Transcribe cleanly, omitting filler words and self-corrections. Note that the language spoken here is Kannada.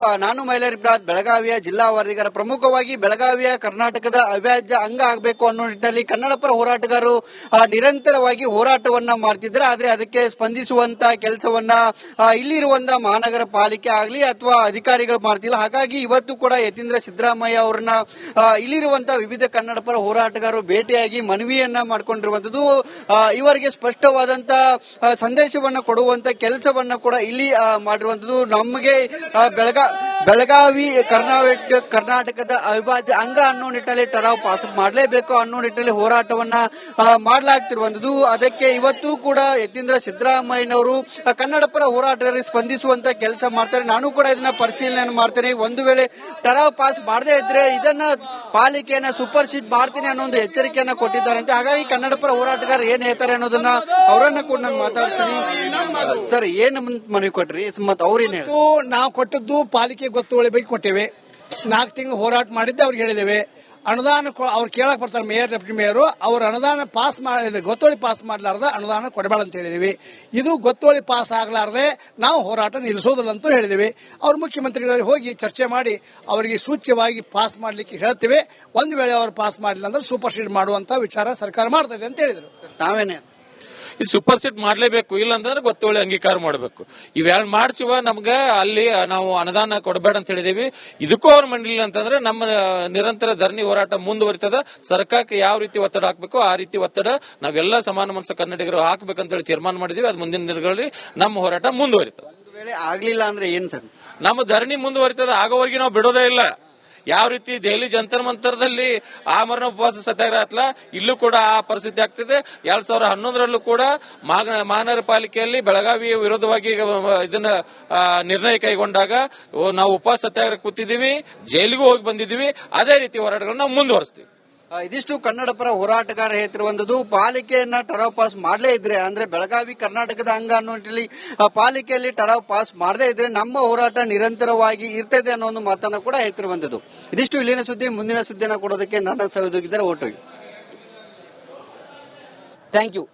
ನಾನು ಮೈಲಾರಿಪ್ರಾತ್ ಬೆಳಗಾವಿಯ ಜಿಲ್ಲಾ ವರದಿಗಾರ. ಪ್ರಮುಖವಾಗಿ ಬೆಳಗಾವಿಯ ಕರ್ನಾಟಕದ ಅವಿಭಾಜ್ಯ ಅಂಗ ಆಗಬೇಕು ಅನ್ನೋ ನಿಟ್ಟಿನಲ್ಲಿ ಕನ್ನಡಪರ ಹೋರಾಟಗಾರರು ನಿರಂತರವಾಗಿ ಹೋರಾಟವನ್ನ ಮಾಡ್ತಿದ್ದಾರೆ. ಆದ್ರೆ ಅದಕ್ಕೆ ಸ್ಪಂದಿಸುವಂತ ಕೆಲಸವನ್ನ ಇಲ್ಲಿರುವಂತಹ ಮಹಾನಗರ ಪಾಲಿಕೆ ಆಗಲಿ ಅಥವಾ ಅಧಿಕಾರಿಗಳು ಮಾಡ್ತಿಲ್ಲ. ಹಾಗಾಗಿ ಇವತ್ತು ಕೂಡ ಯತೀಂದ್ರ ಸಿದ್ದರಾಮಯ್ಯ ಅವರನ್ನ ಇಲ್ಲಿರುವಂತಹ ವಿವಿಧ ಕನ್ನಡಪರ ಹೋರಾಟಗಾರರು ಭೇಟಿಯಾಗಿ ಮನವಿಯನ್ನ ಮಾಡ್ಕೊಂಡಿರುವಂತದ್ದು. ಇವರಿಗೆ ಸ್ಪಷ್ಟವಾದಂತಹ ಸಂದೇಶವನ್ನ ಕೊಡುವಂತ ಕೆಲಸವನ್ನ ಕೂಡ ಇಲ್ಲಿ ಮಾಡಿರುವಂತದ್ದು. ನಮಗೆ ಬೆಳಗಾವಿ ಕರ್ನಾಟಕದ ಅವಿಭಾಜ್ಯ ಅಂಗ ಅನ್ನೋ ನಿಟ್ಟಿನಲ್ಲಿ ಠರಾವ್ ಪಾಸ್ ಮಾಡಲೇಬೇಕು ಅನ್ನೋ ನಿಟ್ಟಿನಲ್ಲಿ ಹೋರಾಟವನ್ನ ಮಾಡಲಾಗ್ತಿರುವಂತದ್ದು. ಅದಕ್ಕೆ ಇವತ್ತು ಕೂಡ ಯತೀಂದ್ರ ಸಿದ್ದರಾಮಯ್ಯನವರು ಕನ್ನಡಪರ ಹೋರಾಟಗಾರರಿಗೆ ಸ್ಪಂದಿಸುವಂತ ಕೆಲಸ ಮಾಡ್ತಾರೆ. ನಾನು ಕೂಡ ಇದನ್ನ ಪರಿಶೀಲನೆ ಮಾಡ್ತೇನೆ. ಒಂದು ವೇಳೆ ಠರಾವ್ ಪಾಸ್ ಮಾಡದೇ ಇದ್ರೆ ಇದನ್ನ ಪಾಲಿಕೆಯನ್ನ ಸೂಪರ್ ಸೀಡ್ ಮಾಡ್ತೀನಿ ಅನ್ನೋ ಒಂದು ಎಚ್ಚರಿಕೆಯನ್ನ ಕೊಟ್ಟಿದ್ದಾರೆ ಅಂತ. ಹಾಗಾಗಿ ಕನ್ನಡಪರ ಹೋರಾಟಗಾರರು ಏನ್ ಹೇಳ್ತಾರೆ ಅನ್ನೋದನ್ನ ಅವರನ್ನ ಕೂಡ ನಾನು ಮಾತಾಡ್ತೀನಿ. ಸರ್, ಏನ್ ಮನವಿ ಕೊಟ್ರಿ ಮತ್ತೆ ಅವ್ರೇನ್ ಹೇಳಿ? ನಾವು ಕೊಟ್ಟದ್ದು ಪಾಲಿಕೆ ಗೊತ್ತುವಳಿ ಬಗ್ಗೆ ಕೊಟ್ಟೇವೆ. 4 ತಿಂಗಳು ಹೋರಾಟ ಮಾಡಿದ್ದೆ ಅವ್ರಿಗೆ ಹೇಳಿದ್ದೇವೆ. ಅನುದಾನ ಅವ್ರು ಕೇಳಕ್ ಬರ್ತಾರೆ, ಮೇಯರ್ ಡೆಪ್ಯೂಟಿ ಮೇಯರ್. ಅವ್ರ ಅನುದಾನ ಪಾಸ್ ಮಾಡಿದ ಗೊತ್ತುವಳಿ ಪಾಸ್ ಮಾಡಲಾರ್ದ ಅನುದಾನ ಕೊಡಬೇಡ ಅಂತ ಹೇಳಿದೀವಿ. ಇದು ಗೊತ್ತುವಳಿ ಪಾಸ್ ಆಗಲಾರ್ದೆ ನಾವು ಹೋರಾಟ ನಿಲ್ಲಿಸೋದಿಲ್ಲ ಅಂತ ಹೇಳಿದೀವಿ. ಅವ್ರ ಮುಖ್ಯಮಂತ್ರಿಗಳಿಗೆ ಹೋಗಿ ಚರ್ಚೆ ಮಾಡಿ ಅವರಿಗೆ ಸೂಚ್ಯವಾಗಿ ಪಾಸ್ ಮಾಡ್ಲಿಕ್ಕೆ ಹೇಳ್ತೇವೆ. ಒಂದು ವೇಳೆ ಅವರು ಪಾಸ್ ಮಾಡಲಿಲ್ಲ ಅಂದ್ರೆ ಸೂಪರ್ ಸೀಡ್ ಮಾಡುವಂತ ವಿಚಾರ ಸರ್ಕಾರ ಮಾಡ್ತಾ ಇದೆ ಅಂತ ಹೇಳಿದ್ರು. ತಾವೇನೆ ಈ ಸೂಪರ್ ಸೀಟ್ ಮಾಡ್ಲೇಬೇಕು, ಇಲ್ಲ ಅಂತಂದ್ರೆ ಗೊತ್ತುವಳಿ ಅಂಗೀಕಾರ ಮಾಡಬೇಕು. ಇವೆರಡು ಮಾಡ್ತೀವ. ನಮ್ಗೆ ಅಲ್ಲಿ ನಾವು ಅನುದಾನ ಕೊಡಬೇಡ ಅಂತ ಹೇಳಿದೀವಿ. ಇದಕ್ಕೂ ಅವ್ರು ಮಾಡಿಲ್ಲ ಅಂತಂದ್ರೆ ನಮ್ಮ ನಿರಂತರ ಧರಣಿ ಹೋರಾಟ ಮುಂದುವರಿತದ. ಸರ್ಕಾರಕ್ಕೆ ಯಾವ ರೀತಿ ಒತ್ತಡ ಹಾಕಬೇಕು ಆ ರೀತಿ ಒತ್ತಡ ನಾವೆಲ್ಲ ಸಮಾನ ಮನಸ್ಸ ಕನ್ನಡಿಗರು ಹಾಕಬೇಕಂತ ಹೇಳಿ ತೀರ್ಮಾನ ಮಾಡಿದೀವಿ. ಅದು ಮುಂದಿನ ದಿನಗಳಲ್ಲಿ ನಮ್ಮ ಹೋರಾಟ ಮುಂದುವರಿತದೆ. ಒಂದು ವೇಳೆ ಆಗ್ಲಿಲ್ಲ ಅಂದ್ರೆ ಏನ್ ಸರ್? ನಮ್ಮ ಧರಣಿ ಮುಂದುವರಿತದ. ಆಗೋವರೆಗೆ ನಾವು ಬಿಡೋದೇ ಇಲ್ಲ. ಯಾವ ರೀತಿ ದೆಹಲಿ ಜಂತರ್ ಮಂತರದಲ್ಲಿ ಆಮರಣ ಉಪವಾಸ ಸತ್ಯಾಗ್ರಹ ಆತ್ಲ, ಇಲ್ಲೂ ಕೂಡ ಆ ಪರಿಸ್ಥಿತಿ ಆಗ್ತಿದೆ. 2011ರಲ್ಲೂ ಕೂಡ ಮಹಾನಗರ ಪಾಲಿಕೆಯಲ್ಲಿ ಬೆಳಗಾವಿ ವಿರೋಧವಾಗಿ ಇದನ್ನ ನಿರ್ಣಯ ಕೈಗೊಂಡಾಗ ನಾವು ಉಪವಾಸ ಸತ್ಯಾಗ್ರಹ ಕೂತಿದ್ದೀವಿ, ಜೈಲಿಗೂ ಹೋಗಿ ಬಂದಿದ್ದೀವಿ. ಅದೇ ರೀತಿ ಹೋರಾಟಗಳನ್ನ ನಾವು ಮುಂದುವರಿಸ್ತೀವಿ. ಇದಿಷ್ಟು ಕನ್ನಡಪರ ಹೋರಾಟಗಾರ ಹೇಳ್ತಿರುವಂತದ್ದು. ಪಾಲಿಕೆಯನ್ನ ಠರಾವ್ ಪಾಸ್ ಮಾಡಲೇ ಇದ್ರೆ ಅಂದ್ರೆ ಬೆಳಗಾವಿ ಕರ್ನಾಟಕದ ಅಂಗ ಅನ್ನೋ ನಿಟ್ಟಿನಲ್ಲಿ ಪಾಲಿಕೆಯಲ್ಲಿ ಠರಾವ್ ಪಾಸ್ ಮಾಡದೇ ಇದ್ರೆ ನಮ್ಮ ಹೋರಾಟ ನಿರಂತರವಾಗಿ ಇರ್ತದೆ ಅನ್ನೋ ಒಂದು ಮಾತನ್ನ ಕೂಡ ಹೇಳ್ತಿರುವಂತದ್ದು. ಇದಿಷ್ಟು ಇಲ್ಲಿನ ಸುದ್ದಿ. ಮುಂದಿನ ಸುದ್ದಿನ ಕೊಡೋದಕ್ಕೆ ನನ್ನ ಸಹೋದ್ಯೋಗಿದ್ದಾರೆ. ಓಟೋಗಿ. Thank you.